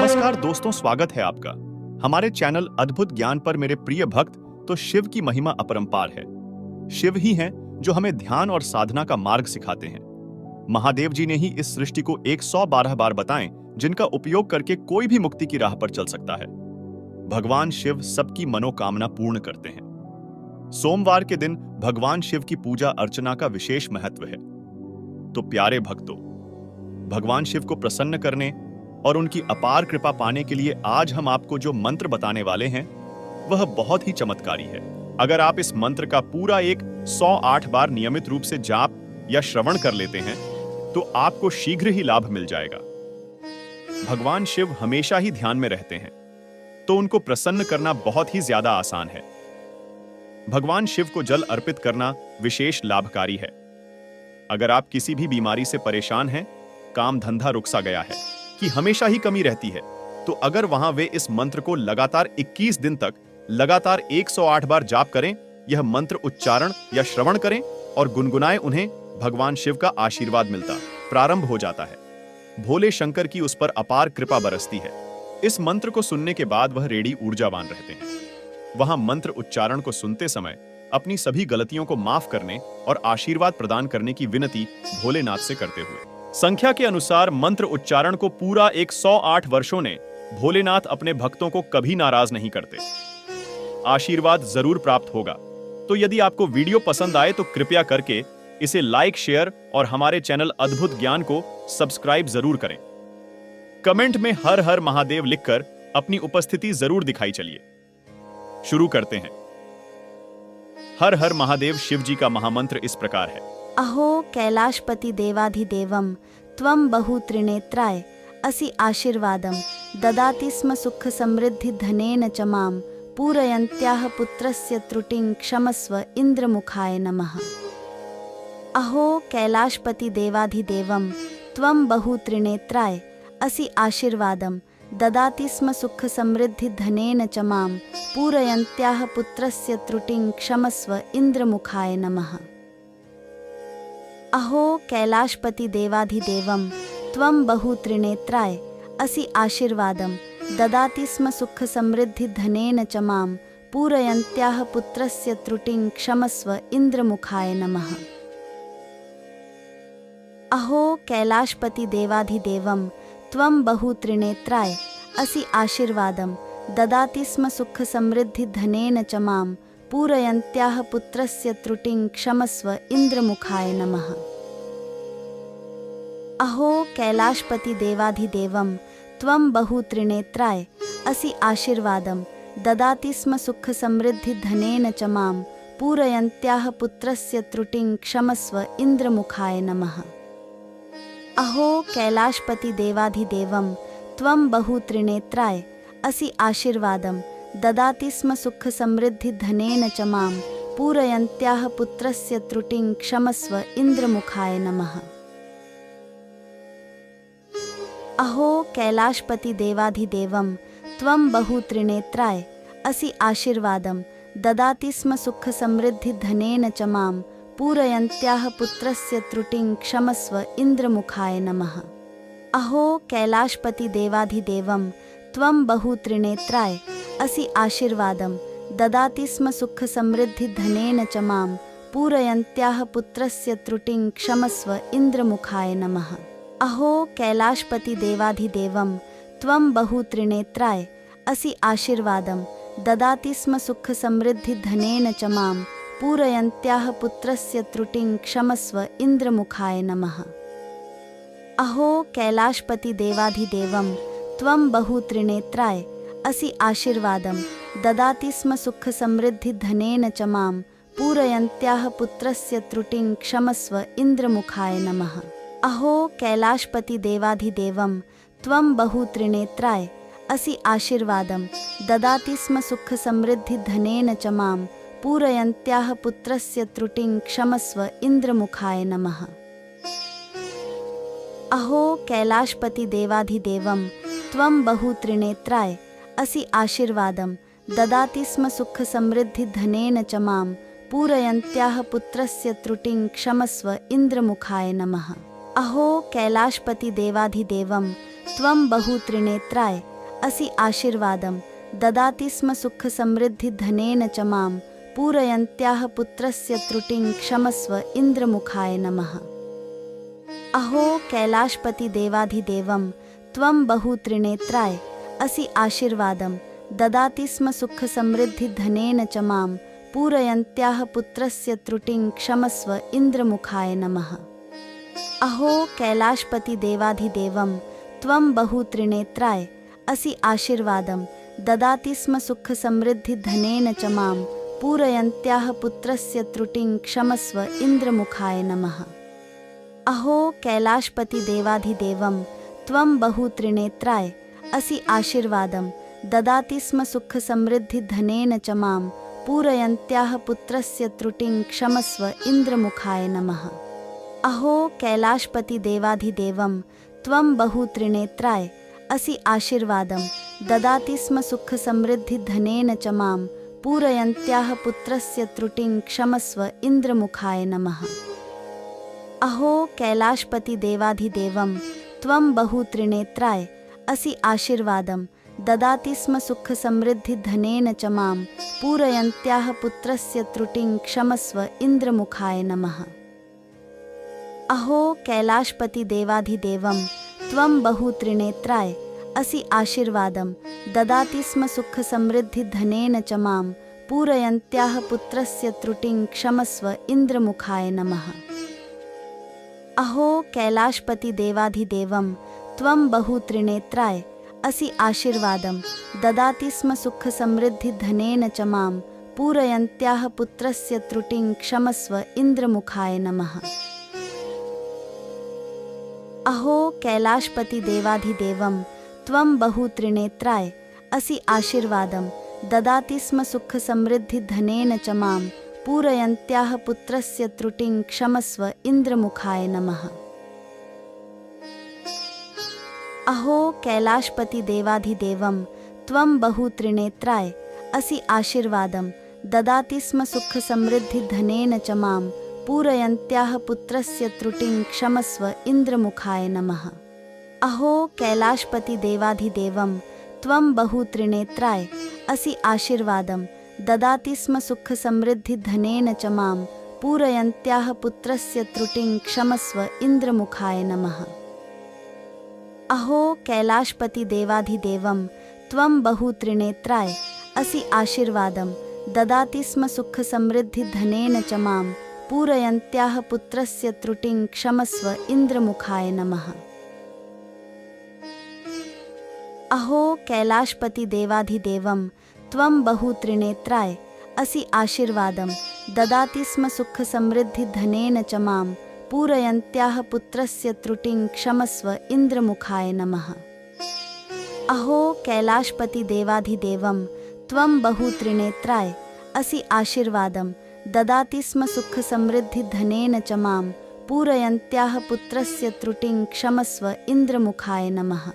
नमस्कार दोस्तों, स्वागत है आपका हमारे चैनल अद्भुत ज्ञान पर। मेरे प्रिय भक्त, तो शिव की महिमा अपरंपार है। शिव ही हैं जो हमें ध्यान और साधना का मार्ग सिखाते हैं। महादेव जी ने ही इस सृष्टि को 112 बार बताएं, जिनका उपयोग करके कोई भी मुक्ति की राह पर चल सकता है। भगवान शिव सबकी मनोकामना पूर्ण करते हैं। सोमवार के दिन भगवान शिव की पूजा अर्चना का विशेष महत्व है। तो प्यारे भक्तों, भगवान शिव को प्रसन्न करने और उनकी अपार कृपा पाने के लिए आज हम आपको जो मंत्र बताने वाले हैं वह बहुत ही चमत्कारी है। अगर आप इस मंत्र का पूरा 108 बार नियमित रूप से जाप या श्रवण कर लेते हैं तो आपको शीघ्र ही लाभ मिल जाएगा। भगवान शिव हमेशा ही ध्यान में रहते हैं, तो उनको प्रसन्न करना बहुत ही ज्यादा आसान है। भगवान शिव को जल अर्पित करना विशेष लाभकारी है। अगर आप किसी भी बीमारी से परेशान हैं, काम धंधा रुक सा गया है कि हमेशा ही कमी रहती है, तो अगर वहां वे इस मंत्र को लगातार 21 दिन तक लगातार 108 बार जाप करें, यह मंत्र उच्चारण या श्रवण करें और गुनगुनाएं, उन्हें भगवान शिव का आशीर्वाद मिलता प्रारंभ हो जाता है। भोले शंकर की उस पर अपार कृपा बरसती है। इस मंत्र को सुनने के बाद वह रेडी ऊर्जावान रहते हैं। वहां मंत्र उच्चारण को सुनते समय अपनी सभी गलतियों को माफ करने और आशीर्वाद प्रदान करने की विनती भोलेनाथ से करते हुए। संख्या के अनुसार मंत्र उच्चारण को पूरा 108 वर्षों ने भोलेनाथ अपने भक्तों को कभी नाराज नहीं करते। आशीर्वाद जरूर प्राप्त होगा। तो यदि आपको वीडियो पसंद आए तो कृपया करके इसे लाइक, शेयर और हमारे चैनल अद्भुत ज्ञान को सब्सक्राइब जरूर करें। कमेंट में हर हर महादेव लिखकर अपनी उपस्थिति जरूर दिखाई। चलिए शुरू करते हैं। हर हर महादेव शिव जी का महामंत्र इस प्रकार है। अहो कैलाशपति देवाधिदेवं त्वं बहु त्रिनेत्राय असि आशीर्वादं ददाति स्म सुख समृद्धि धनेन च मां पूरयन्त्याः पुत्रस्य त्रुटिं क्षमस्व इंद्रमुखाय नमः। अहो कैलाशपति देवाधिदेवं त्वं बहु त्रिनेत्राय असि आशीर्वादं ददाति स्म सुख समृद्धि धनेन च मां पूरयन्त्याः पुत्रस्य त्रुटिं क्षमस्व इंद्रमुखाय नमः। अहो कैलाशपति देवाधिदेवं त्वं बहु त्रिनेत्राय असि आशीर्वादं ददाति स्म सुख समृद्धि धनेन च मां पूरयन्त्याः पुत्रस्य त्रुटिं क्षमस्व इंद्रमुखाय नमः। अहो कैलाशपति देवाधिदेवं त्वं बहु त्रिनेत्राय असि आशीर्वादं ददाति स्म सुख समृद्धि धनेन च मां पूरयन्त्याः पुत्रस्य त्रुटिं क्षमस्व इंद्रमुखाय नमः। अहो कैलाशपति देवाधिदेवं त्वं बहु त्रिनेत्राय असि आशीर्वादं ददाति स्म सुख समृद्धि धनेन च मां पूरयन्त्याः पुत्रस्य त्रुटिं क्षमस्व इंद्रमुखाय नमः। अहो कैलाशपति देवाधिदेवं त्वं बहु त्रिनेत्राय असि आशीर्वादं ददाति स्म सुख समृद्धि धनेन च मां पूरयन्त्याः पुत्रस्य त्रुटिं क्षमस्व इंद्रमुखाय नमः। अहो कैलाशपति देवाधिदेवं त्वं बहु त्रिनेत्राय असि आशीर्वादं ददाति स्म सुख समृद्धि धनेन च मां पूरयन्त्याः पुत्रस्य त्रुटिं क्षमस्व इंद्रमुखाय नमः। अहो कैलाशपति देवाधिदेवं त्वं बहु त्रिनेत्राय असि आशीर्वादं ददाति स्म सुख समृद्धि धनेन च मां पूरयन्त्याः पुत्रस्य त्रुटिं क्षमस्व इंद्रमुखाय नमः। अहो कैलाशपति देवाधिदेवं त्वं बहु त्रिनेत्राय असि आशीर्वादं ददाति स्म सुख समृद्धि धनेन च मां पूरयन्त्याः पुत्रस्य त्रुटिं क्षमस्व इंद्रमुखाय नमः। अहो कैलाशपति देवाधिदेवं त्वं बहु त्रिनेत्राय असि आशीर्वादं ददाति स्म सुख समृद्धि धनेन च मां पूरयन्त्याः पुत्रस्य त्रुटिं क्षमस्व इंद्रमुखाय नमः। अहो कैलाशपति देवाधिदेवं त्वं बहु त्रिनेत्राय असि आशीर्वादं ददाति स्म सुख समृद्धि धनेन च मां पूरयन्त्याः पुत्रस्य त्रुटिं क्षमस्व इंद्रमुखाय नमः। अहो कैलाशपति देवाधिदेवं त्वं बहु त्रिनेत्राय असि आशीर्वादं ददाति स्म सुख समृद्धि धनेन च मां पूरयन्त्याः पुत्रस्य त्रुटिं क्षमस्व इंद्रमुखाय नमः। अहो कैलाशपति देवाधिदेवं त्वं बहु त्रिनेत्राय असि आशीर्वादं ददाति स्म सुखसमृद्धिधनेन च मां पूरयन्त्याः पुत्रस्य त्रुटिं क्षमस्व इन्द्रमुखाय नमः। अहो कैलाशपति देवाधिदेवं त्वं बहुत्रिनेत्राय असि आशीर्वादं ददाति स्म सुखसमृद्धिधनेन च मां पूरयन्त्याः पुत्रस्य त्रुटिं क्षमस्व इन्द्रमुखाय नमः। अहो कैलाशपति देवाधिदेवं त्वं बहुत्रिनेत्राय असि आशीर्वादं ददाति स्म सुखसमृद्धिधनेन च मां पूरयन्त्याः पुत्रस्य त्रुटिं क्षमस्व इन्द्रमुखाय नमः। अहो कैलाशपति देवाधिदेवं त्वं बहुत्रिनेत्राय असि आशीर्वादं ददाति स्म सुखसमृद्धिधनेन च मां पूरयन्त्याः पुत्रस्य त्रुटिं क्षमस्व इन्द्रमुखाय नमः। अहो कैलाशपति देवाधिदेवं त्वं बहुत्रिनेत्राय असि आशीर्वादं ददाति स्म सुखसमृद्धिधनेन च मां पूरयन्त्याः पुत्रस्य त्रुटिं क्षमस्व इन्द्रमुखाय नमः। अहो कैलाशपति देवाधिदेवं त्वं बहुत्रिनेत्राय असि आशीर्वादं ददाति स्म सुखसमृद्धिधनेन च मां पूरयन्त्याः पुत्रस्य त्रुटिं क्षमस्व इन्द्रमुखाय नमः। अहो कैलाशपति देवाधिदेवं त्वं बहुत्रिनेत्राय असि आशीर्वादं ददाति स्म सुखसमृद्धिधनेन च मां पूरयन्त्याः पुत्रस्य त्रुटिं क्षमस्व इन्द्रमुखाय नमः। अहो कैलाशपति देवाधिदेवं त्वं बहुत्रिनेत्राय असि आशीर्वादं ददाति स्म सुखसमृद्धिधनेन च मां पूरयन्त्याः पुत्रस्य त्रुटिं क्षमस्व इन्द्रमुखाय नमः। अहो कैलाशपति देवाधिदेवं त्वं बहुत्रिनेत्राय असि आशीर्वादं ददाति स्म सुखसमृद्धिधनेन च मां पूरयन्त्याः पुत्रस्य त्रुटिं क्षमस्व इन्द्रमुखाय नमः। अहो कैलाशपति देवाधिदेवं त्वं बहुत्रिनेत्राय असि आशीर्वादं ददाति स्म सुखसमृद्धिधनेन च मां पूरयन्त्याः पुत्रस्य त्रुटिं क्षमस्व इन्द्रमुखाय नमः। अहो कैलाशपति देवाधिदेवं त्वं बहुत्रिनेत्राय असि आशीर्वादं ददाति स्म सुखसमृद्धिधनेन च मां पूरयन्त्याः पुत्रस्य त्रुटिं क्षमस्व इन्द्रमुखाय नमः। अहो कैलाशपति देवाधिदेवं त्वं बहुत्रिनेत्राय असि आशीर्वादं ददाति स्म सुखसमृद्धिधनेन च मां पूरयन्त्याः पुत्रस्य त्रुटिं क्षमस्व इन्द्रमुखाय नमः। अहो कैलाशपति देवाधिदेवं त्वं बहुत्रिनेत्राय असि आशीर्वादं ददाति स्म सुखसमृद्धिधनेन च मां पूरयन्त्याः पुत्रस्य त्रुटिं क्षमस्व इन्द्रमुखाय नमः। अहो कैलाशपति देवाधिदेवं त्वं बहुत्रिनेत्राय असि आशीर्वादं ददाति स्म सुखसमृद्धिधनेन च मां पूरयन्त्याः पुत्रस्य त्रुटिं क्षमस्व इन्द्रमुखाय नमः।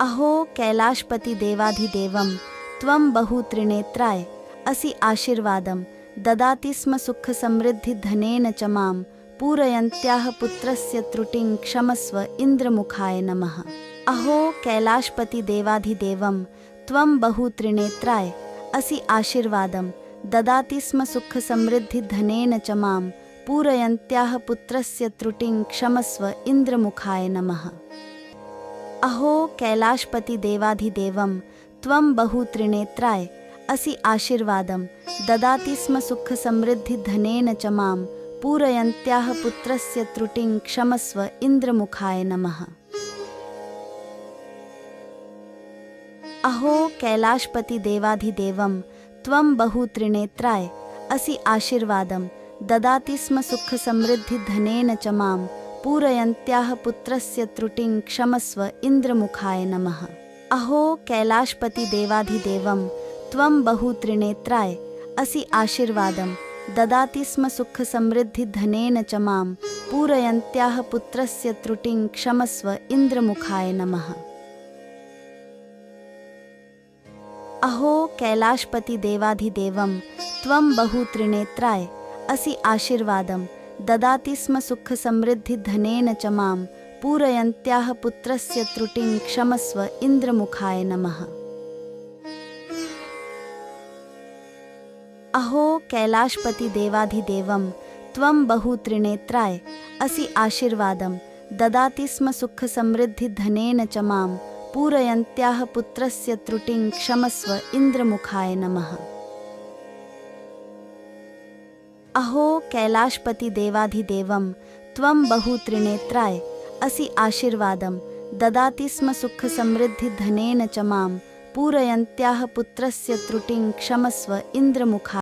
अहो कैलाशपति देवाधिदेवं त्वं बहुत्रिनेत्राय असि आशीर्वादं ददाति स्म सुखसमृद्धिधनेन च मां पूरयन्त्याः पुत्रस्य त्रुटिं क्षमस्व इन्द्रमुखाय नमः। अहो कैलाशपति देवाधिदेवं त्वं बहुत्रिनेत्राय असि आशीर्वादं ददाति स्म सुखसमृद्धिधनेन च मां पूरयन्त्याः पुत्रस्य त्रुटिं क्षमस्व इन्द्रमुखाय नमः। अहो कैलाशपति देवाधिदेवं त्वं बहुत्रिनेत्राय असि आशीर्वादं ददाति स्म सुखसमृद्धिधनेन च मां पूरयन्त्याः पुत्रस्य त्रुटिं क्षमस्व इन्द्रमुखाय नमः। अहो कैलाशपति देवाधिदेवं त्वं बहुत्रिनेत्राय असि आशीर्वादं ददाति स्म सुखसमृद्धिधनेन च मां पूरयन्त्याः पुत्रस्य त्रुटिं क्षमस्व इन्द्रमुखाय नमः। अहो कैलाशपति देवाधिदेवं त्वं बहुत्रिनेत्राय असि आशीर्वादं ददाति स्म सुखसमृद्धिधनेन च मां पूरयन्त्याः पुत्रस्य त्रुटिं क्षमस्व इन्द्रमुखाय नमः। अहो कैलाशपति देवाधिदेवं त्वं बहुत्रिनेत्राय असि आशीर्वादं ददाति स्म सुखसमृद्धिधनेन च मां पूरयन्त्याः पुत्रस्य त्रुटिं क्षमस्व इन्द्रमुखाय नमः। अहो कैलाशपति देवाधिदेवं त्वं बहुत्रिनेत्राय असि आशीर्वादं ददाति स्म सुखसमृद्धिधनेन च मां पूरयन्त्याः पुत्रस्य त्रुटिं क्षमस्व इन्द्रमुखाय नमः। अहो कैलाशपति देवाधिदेवं त्वं बहुत्रिनेत्राय असि आशीर्वादं ददाति स्म सुखसमृद्धिधनेन च मां पूरयन्त्याः पुत्रस्य त्रुटिं क्षमस्व इन्द्रमुखाय